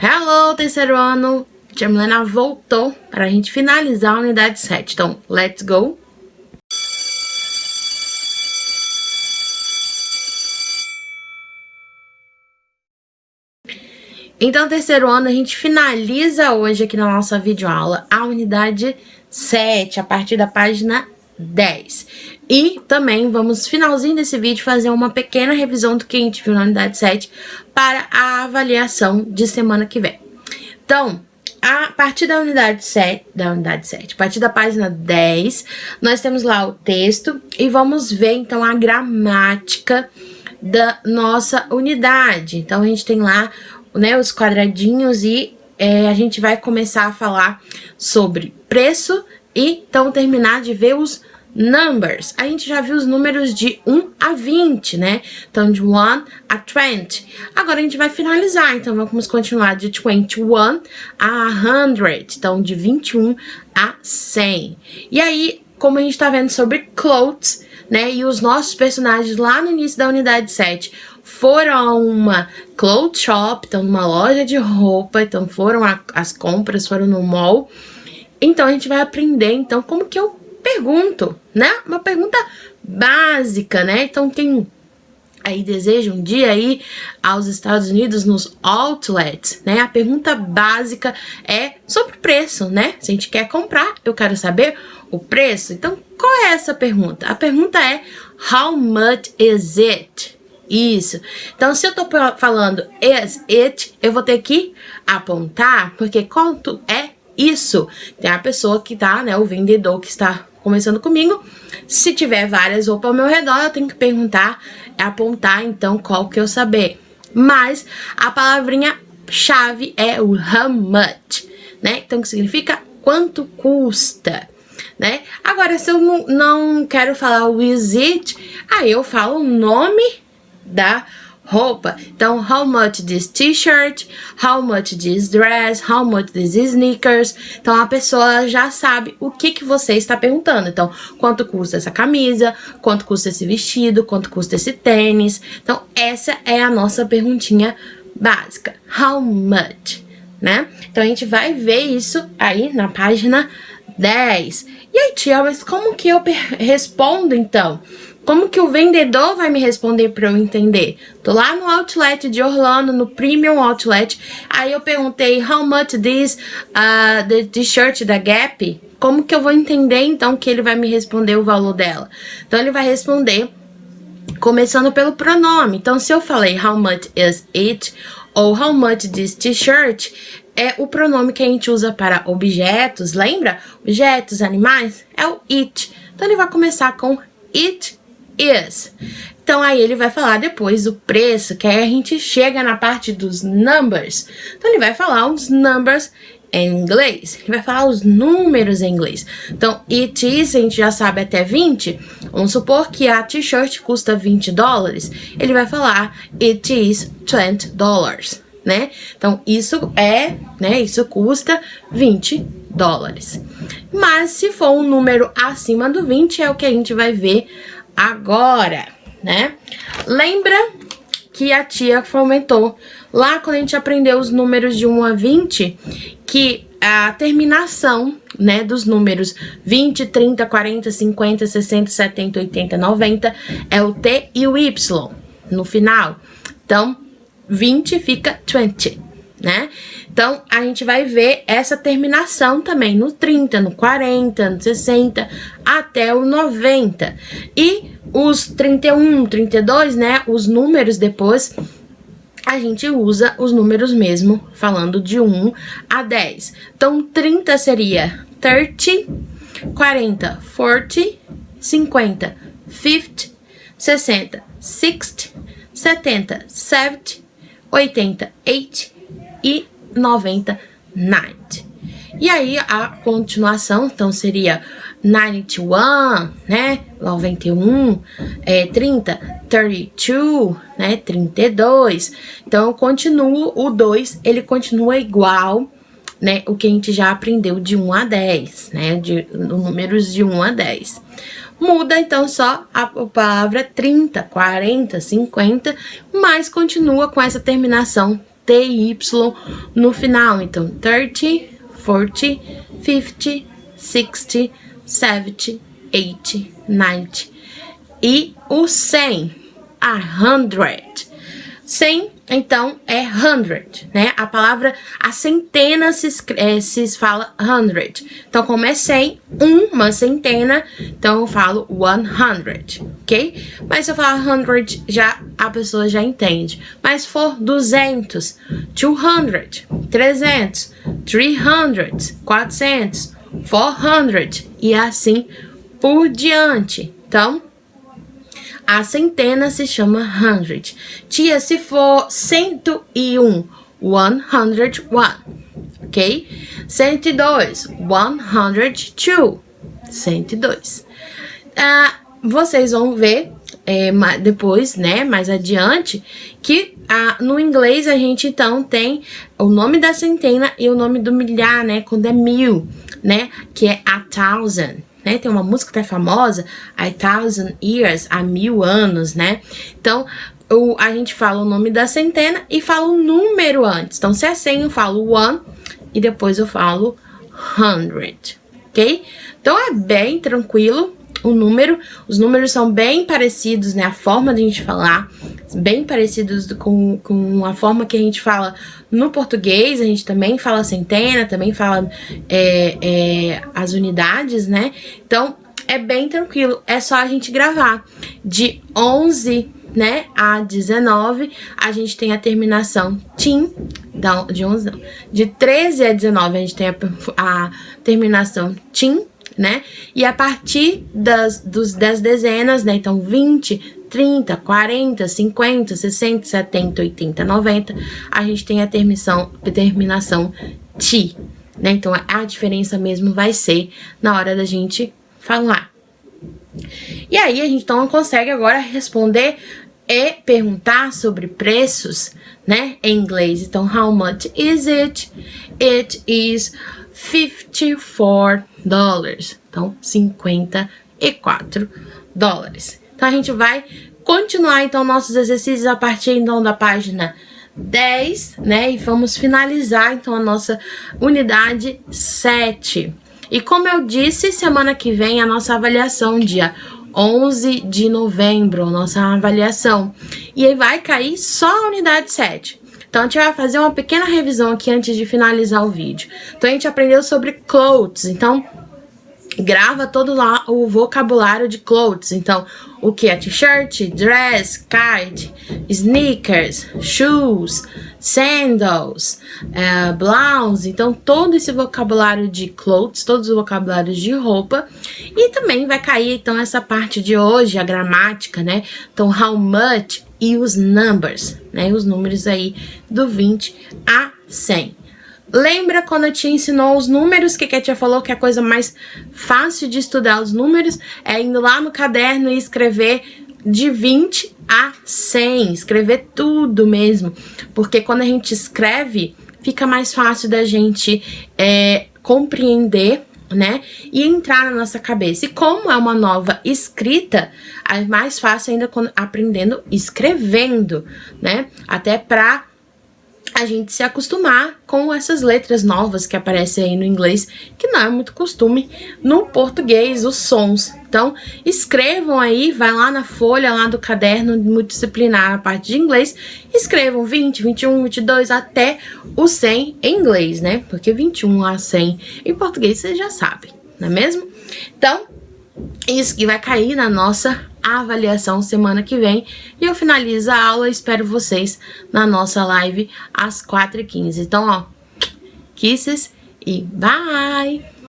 Hello, terceiro ano! Tia Milena voltou para a gente finalizar a unidade 7. Então, let's go! Então, terceiro ano, a gente finaliza hoje aqui na nossa videoaula a unidade 7, a partir da página 10. E também vamos, finalzinho desse vídeo, fazer uma pequena revisão do que a gente viu na unidade 7 para a avaliação de semana que vem. Então, a partir da unidade 7, a partir da página 10, nós temos lá o texto e vamos ver, então, a gramática da nossa unidade. Então, a gente tem lá, né, os quadradinhos e a gente vai começar a falar sobre preço e, então, terminar de ver os numbers. A gente já viu os números de 1 a 20, né? Então, de 1 a 20. Agora, a gente vai finalizar. Então, vamos continuar de 21 a 100. Então, de 21 a 100. E aí, como a gente tá vendo sobre clothes, né? E os nossos personagens lá no início da unidade 7 foram a uma clothes shop, então, numa loja de roupa. Então, foram as compras, foram no mall. Então, a gente vai aprender, então, como que eu pergunto, né? Uma pergunta básica, né? Então, quem aí deseja um dia ir aos Estados Unidos nos outlets, né? A pergunta básica é sobre preço, né? Se a gente quer comprar, eu quero saber o preço. Então, qual é essa pergunta? A pergunta é how much is it? Isso. Então, se eu tô falando is it, eu vou ter que apontar, porque quanto é isso? Tem a pessoa que tá, né? O vendedor que está conversando comigo. Se tiver várias roupas ao meu redor, eu tenho que perguntar, apontar, então, qual que eu saber. Mas a palavrinha chave é o how much, né? Então, que significa quanto custa, né? Agora, se eu não quero falar o is it, aí eu falo o nome da roupa. Então, how much this t-shirt, how much this dress, how much this sneakers. Então, a pessoa já sabe o que você está perguntando. Então, quanto custa essa camisa, quanto custa esse vestido, quanto custa esse tênis. Então, essa é a nossa perguntinha básica. How much, né? Então, a gente vai ver isso aí na página 10. E aí, tia, mas como que eu respondo, então? Como que o vendedor vai me responder para eu entender? Tô lá no outlet de Orlando, no Premium Outlet. Aí eu perguntei, how much this the t-shirt da Gap? Como que eu vou entender, então, que ele vai me responder o valor dela? Então, ele vai responder começando pelo pronome. Então, se eu falei, how much is it? Ou how much this t-shirt? É o pronome que a gente usa para objetos, lembra? Objetos, animais, é o it. Então, ele vai começar com it is. Então, aí ele vai falar depois o preço, que aí a gente chega na parte dos numbers. Então, ele vai falar os numbers em inglês. Ele vai falar os números em inglês. Então, it is, a gente já sabe até 20. Vamos supor que a t-shirt custa $20. Ele vai falar it is $20, né? Então, isso é, né? Isso custa $20. Mas, se for um número acima do 20, é o que a gente vai ver agora, né? Lembra que a tia comentou lá quando a gente aprendeu os números de 1 a 20, que a terminação, né, dos números 20, 30, 40, 50, 60, 70, 80, 90 é o T e o Y no final. Então, 20 fica 20, né? Então, a gente vai ver essa terminação também no 30, no 40, no 60, até o 90. E os 31, 32, né, os números depois, a gente usa os números mesmo, falando de 1 a 10. Então, 30 seria 30, 40, 40, 50, 50, 60, 60, 70, 70, 80, 80 e 90, 90. E aí, a continuação, então, seria 91, né? 91, 30, 32, né? 32. Então, eu continuo, o 2, ele continua igual, né? O que a gente já aprendeu de 1 a 10, né? De números de 1 a 10. Muda, então, só a palavra 30, 40, 50, mas continua com essa terminação T e Y no final. Então, 30, 40, 50, 60, 70, 80, 90. E o 100, 100. 100, então, é 100, né? A palavra, a centena se fala 100. Então, como é 100, uma centena, então eu falo 100, ok? Mas se eu falar 100, a pessoa já entende. Mas se for 200, 200, 300, 300, 400, 400 e assim por diante. Então, a centena se chama 100. Tia, se for 101, 101, ok? 102, 102, 102. Vocês vão ver depois, né, mais adiante, que no inglês a gente então tem o nome da centena e o nome do milhar, né, quando é 1000, né, que é 1000. Né? Tem uma música até famosa, 1000 years, há 1000 anos, né? Então, a gente fala o nome da centena e fala o número antes. Então, se é 100, eu falo 1 e depois eu falo 100, ok? Então, é bem tranquilo o número. Os números são bem parecidos, né? A forma de a gente falar, bem parecidos com a forma que a gente fala no português. A gente também fala centena, também fala as unidades, né? Então, é bem tranquilo. É só a gente gravar. De 11, né, a 19, a gente tem a terminação TIM. De 13 a 19, a gente tem a terminação TIM, né? E a partir das dezenas, né? Então, 20, 30, 40, 50, 60, 70, 80, 90, a gente tem a terminação ti, né? Então, a diferença mesmo vai ser na hora da gente falar. E aí, a gente então consegue agora responder e perguntar sobre preços, né? Em inglês. Então, how much is it? It is $54. Então, $54. Então, a gente vai continuar, então, nossos exercícios a partir, então, da página 10, né? E vamos finalizar, então, a nossa unidade 7. E como eu disse, semana que vem a nossa avaliação, dia 11 de novembro, nossa avaliação. E aí vai cair só a unidade 7. Então, a gente vai fazer uma pequena revisão aqui antes de finalizar o vídeo. Então, a gente aprendeu sobre clothes. Então, grava todo lá o vocabulário de clothes. Então, o que é t-shirt, dress, kite, sneakers, shoes, sandals, blouse. Então, todo esse vocabulário de clothes, todos os vocabulários de roupa. E também vai cair, então, essa parte de hoje, a gramática, né? Então, how much e os numbers, né? Os números aí do 20 a 100. Lembra quando a tia ensinou os números, que a tia falou que a coisa mais fácil de estudar os números é indo lá no caderno e escrever de 20 a 100, escrever tudo mesmo, porque quando a gente escreve, fica mais fácil da gente compreender, né, e entrar na nossa cabeça. E como é uma nova escrita, é mais fácil ainda aprendendo escrevendo, né, até pra a gente se acostumar com essas letras novas que aparecem aí no inglês, que não é muito costume no português, os sons. Então, escrevam aí, vai lá na folha lá do caderno multidisciplinar, na parte de inglês, escrevam 20, 21, 22, até o 100 em inglês, né? Porque 21 a 100 em português você já sabe, não é mesmo? Então, isso que vai cair na nossa avaliação semana que vem. E eu finalizo a aula, espero vocês na nossa live às 4h15. Então, ó, kisses e bye!